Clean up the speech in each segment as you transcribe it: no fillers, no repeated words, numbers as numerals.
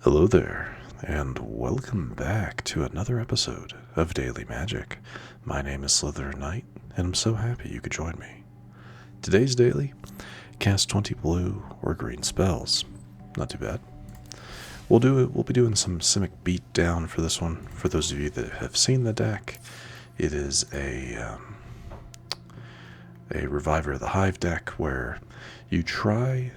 Hello there, and welcome back to another episode of Daily Magic. My name is SlytherinKnight, and I'm so happy you could join me. Today's daily, cast 20 blue or green spells. Not too bad. We'll be doing some Simic Beatdown for this one. For those of you that have seen the deck, it is a Reviver of the Hive deck where you try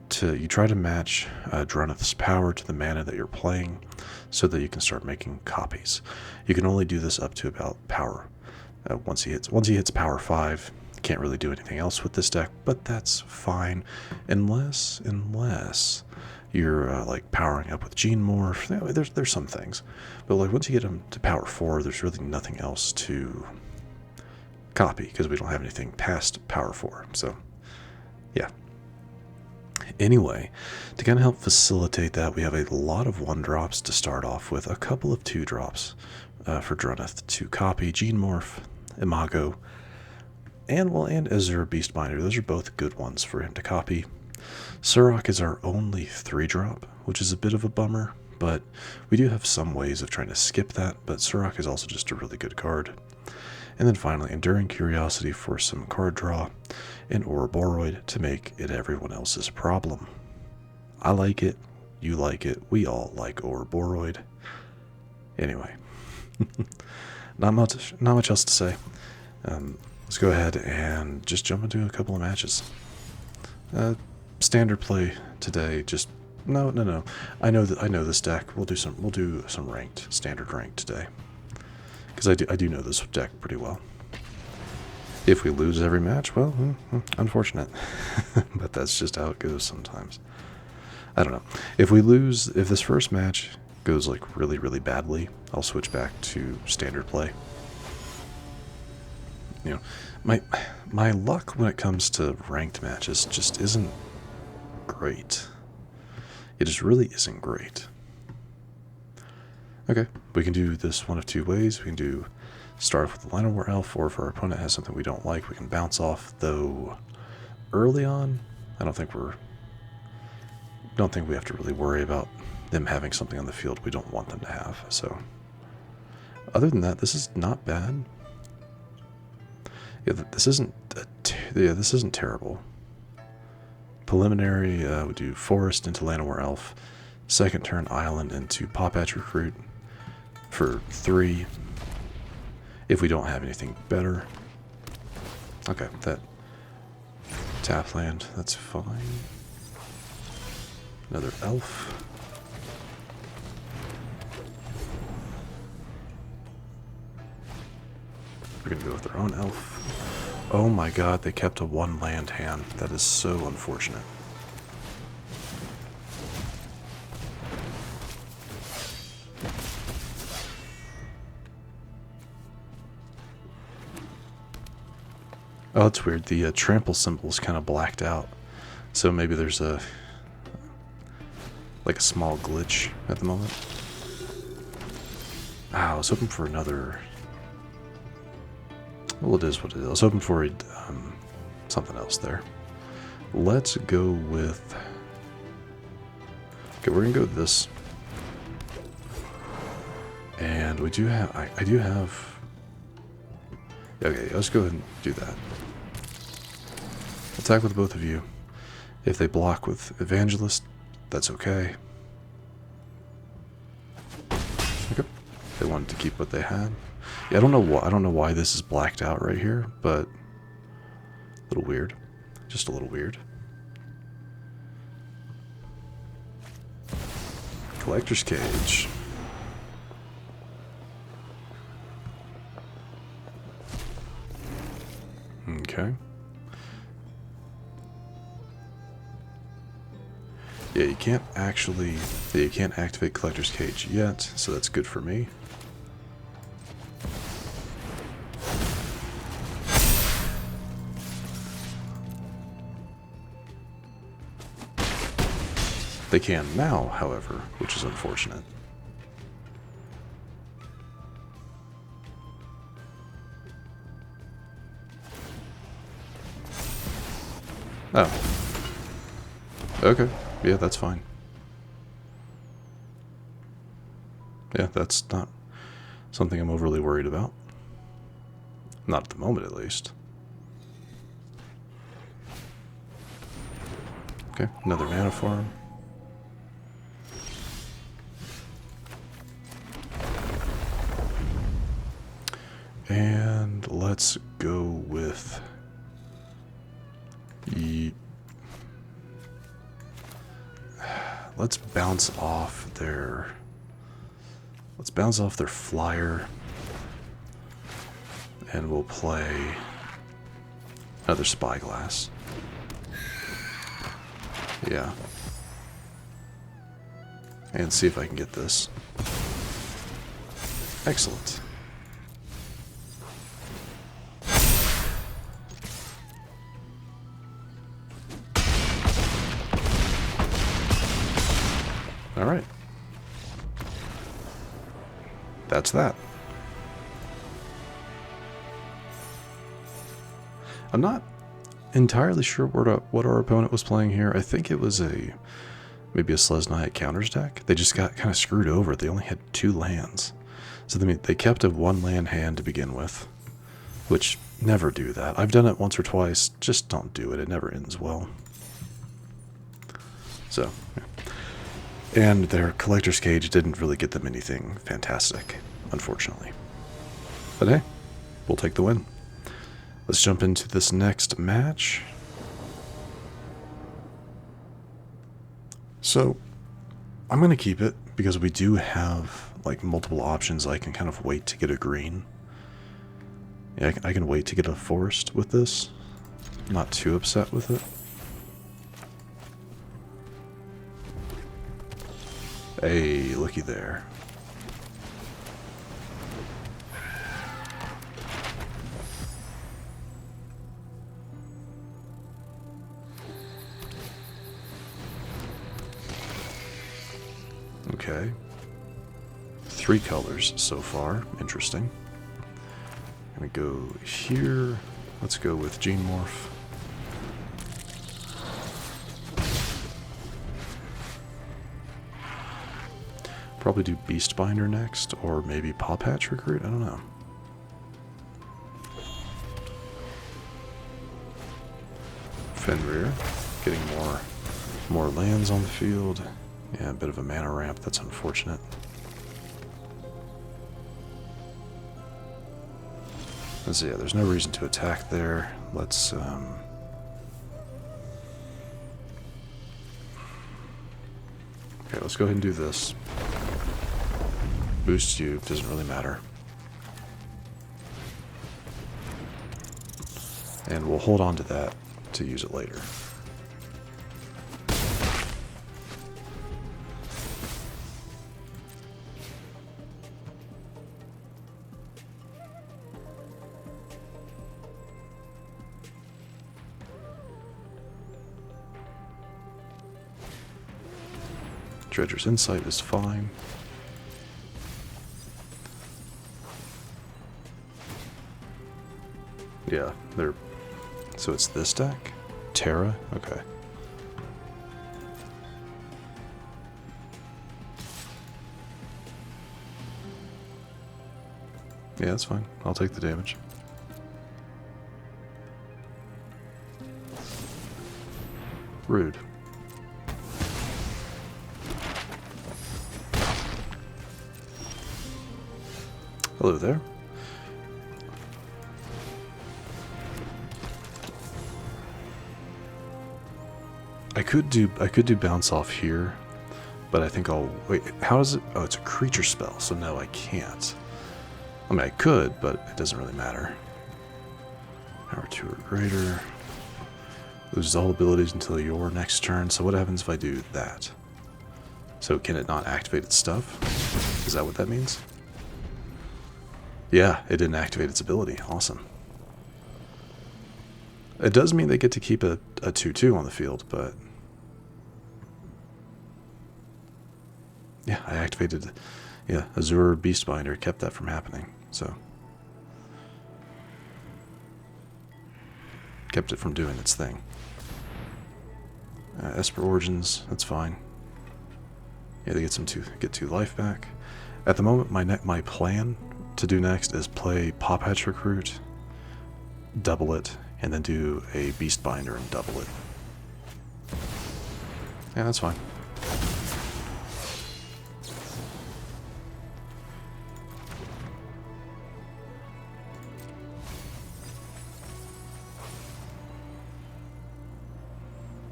to match Druneth's power to the mana that you're playing so that you can start making copies. You can only do this up to about power. Once he hits power 5, you can't really do anything else with this deck, but that's fine unless you're like powering up with Genemorph. There's some things, but like once you get him to power 4, there's really nothing else to copy because we don't have anything past power 4. So yeah. Anyway, to kind of help facilitate that, we have a lot of 1-drops to start off with, a couple of 2-drops for Druneth to copy Genemorph Imago, and Azure Beastbinder. Those are both good ones for him to copy. Surrak is our only 3-drop, which is a bit of a bummer, but we do have some ways of trying to skip that, but Surrak is also just a really good card. And then finally, Enduring Curiosity for some card draw, and Ouroboroid to make it everyone else's problem. I like it, you like it, we all like Ouroboroid. Anyway, not much else to say. Let's go ahead and just jump into a couple of matches. Standard play today. Just no. I know this deck. We'll do some standard ranked today. Because I do know this deck pretty well. If we lose every match, well, unfortunate. But that's just how it goes sometimes. I don't know. If this first match goes like really, really badly, I'll switch back to standard play. You know, my luck when it comes to ranked matches just isn't great. It just really isn't great. Okay, we can do this one of two ways. We can start off with the Llanowar Elf, or if our opponent has something we don't like, we can bounce off, though early on, I don't think we have to really worry about them having something on the field we don't want them to have. So, other than that, this is not bad. Yeah, this isn't terrible. Preliminary, we do Forest into Llanowar Elf. Second turn, Island into Pawpatch Recruit for 3. If we don't have anything better. Okay, that tap land, that's fine. Another elf. We're gonna go with our own elf. Oh my god, they kept a 1-land hand. That is so unfortunate. Oh, it's weird. The trample symbol is kind of blacked out. So maybe there's a small glitch at the moment. I was hoping for another... Well, it is what it is. I was hoping for something else there. Let's go with... Okay, we're going to go with this. And we do have... I do have... Okay, let's go ahead and do that. Attack with both of you. If they block with Evangelist, that's okay. Okay. They wanted to keep what they had. Yeah, I don't know why this is blacked out right here, but a little weird. Just a little weird. Collector's Cage. Okay. Yeah, you can't activate Collector's Cage yet, so that's good for me. They can now, however, which is unfortunate. Oh. Okay. Yeah, that's fine. Yeah, that's not something I'm overly worried about. Not at the moment, at least. Okay, another mana farm. And let's go with let's bounce off their flyer, and we'll play another Spyglass. Yeah. And see if I can get this. Excellent. Alright. That's that. I'm not entirely sure what our opponent was playing here. I think it was maybe a SlytherinKnight counters deck. They just got kind of screwed over. They only had 2 lands. So they kept a 1 land hand to begin with, which never do that. I've done it once or twice. Just don't do it. It never ends well. So, yeah. And their Collector's Cage didn't really get them anything fantastic, unfortunately. But hey, we'll take the win. Let's jump into this next match. So, I'm going to keep it because we do have like multiple options. I can kind of wait to get a green. Yeah, I can wait to get a forest with this. I'm not too upset with it. Hey, looky there. Okay. 3 colors so far. Interesting. I'm gonna go here. Let's go with Genemorph. Probably do Beastbinder next, or maybe Pawpatch Recruit. I don't know. Fenrir, getting more lands on the field. Yeah, a bit of a mana ramp. That's unfortunate. Let's see. Yeah, there's no reason to attack there. Let's okay, let's go ahead and do this. Boost you, doesn't really matter. And we'll hold on to that to use it later. Dredger's Insight is fine. Yeah, they're... So it's this deck? Terra? Okay. Yeah, that's fine. I'll take the damage. Rude. Hello there. I could do bounce off here, but I think I'll wait. How is it? Oh, it's a creature spell, so no, I can't. I mean, I could, but it doesn't really matter. Power 2 or greater. Loses all abilities until your next turn. So what happens if I do that? So can it not activate its stuff? Is that what that means? Yeah, it didn't activate its ability. Awesome. It does mean they get to keep a 2/2 on the field, but... Yeah, I activated... Yeah, Azure Beastbinder kept that from happening, so... Kept it from doing its thing. Esper Origins, that's fine. Yeah, they get 2 life back. At the moment, my plan to do next is play Pawpatch Recruit, double it, and then do a Beastbinder and double it. Yeah, that's fine.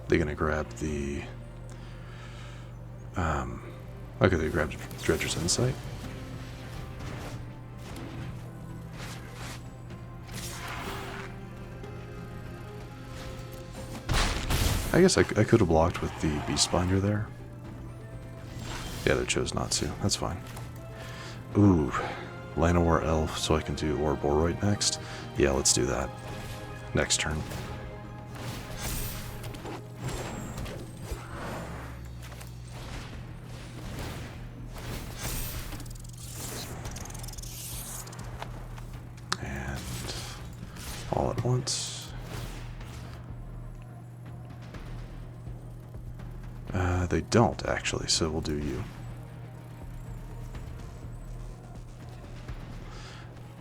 They're gonna grab the okay, they grabbed Dredger's Insight. I guess I could have blocked with the Beastbinder there. Yeah, they chose not to. That's fine. Ooh, Llanowar Elves, so I can do Ouroboroid next. Yeah, let's do that. Next turn. And all at once. They don't, actually, so we'll do you.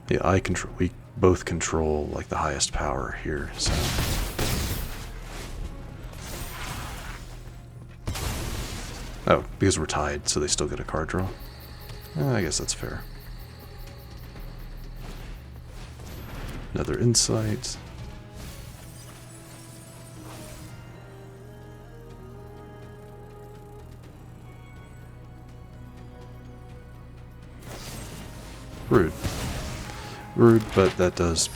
Yeah, we both control, like, the highest power here, so... Oh, because we're tied, so they still get a card draw? I guess that's fair. Another Insight. Rude. Rude, but that does,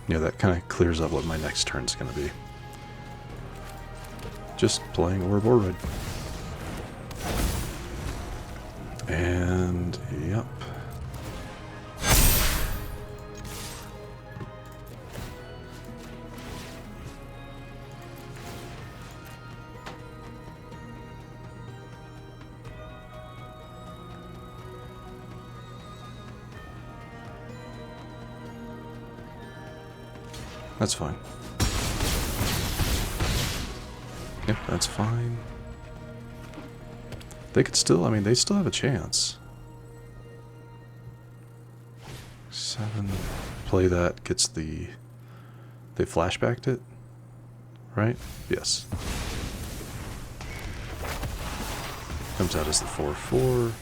you know, that kind of clears up what my next turn's going to be. Just playing Ouroboroid. And, yep. That's fine. Yep, that's fine. They could still, I mean, they still have a chance. 7. Play that, gets the... They flashbacked it? Right? Yes. Comes out as the 4/4.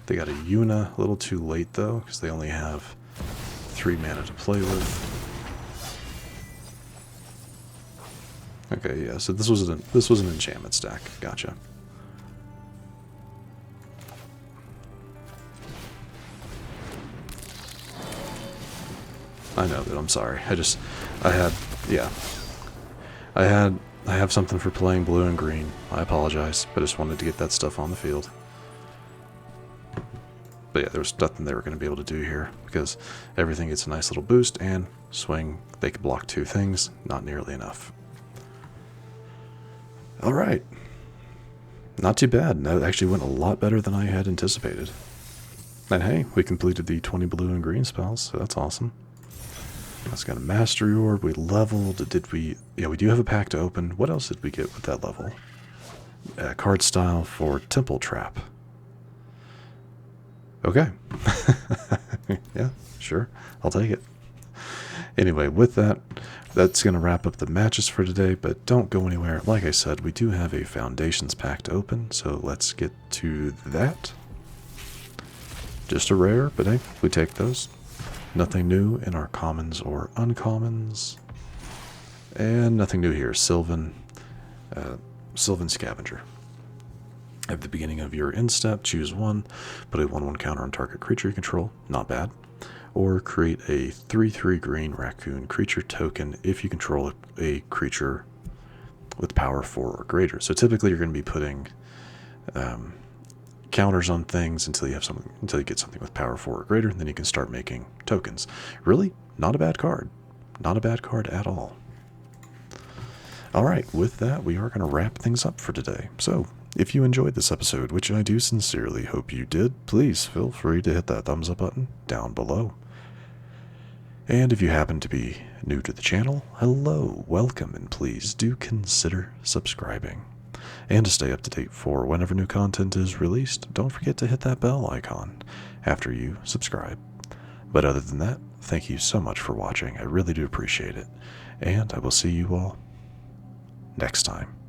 They got a Yuna, a little too late though, because they only have 3 mana to play with. Okay, yeah, so this was an enchantment stack. Gotcha. I know that, I'm sorry. I have something for playing blue and green. I apologize, but I just wanted to get that stuff on the field. But yeah, there was nothing they were going to be able to do here, because everything gets a nice little boost, and swing, they could block 2 things, not nearly enough. Alright. Not too bad. That actually went a lot better than I had anticipated. And hey, we completed the 20 blue and green spells, so that's awesome. That's got a Mastery Orb. We leveled. Did we... Yeah, we do have a pack to open. What else did we get with that level? Card style for Temple Trap. Okay. Yeah, sure. I'll take it. Anyway, with that, that's going to wrap up the matches for today, but don't go anywhere. Like I said, we do have a Foundations pack to open, so let's get to that. Just a rare, but hey, we take those. Nothing new in our commons or uncommons. And nothing new here. Sylvan Scavenger. At the beginning of your end step, choose 1, put a 1/1 counter on target creature you control. Not bad. Or create a 3/3 green raccoon creature token if you control a creature with power 4 or greater. So typically you're going to be putting counters on things until you get something with power 4 or greater, and then you can start making tokens. Really, not a bad card. Not a bad card at all. Alright, with that, we are going to wrap things up for today. So, if you enjoyed this episode, which I do sincerely hope you did, please feel free to hit that thumbs up button down below. And if you happen to be new to the channel, hello, welcome, and please do consider subscribing. And to stay up to date for whenever new content is released, don't forget to hit that bell icon after you subscribe. But other than that, thank you so much for watching. I really do appreciate it. And I will see you all next time.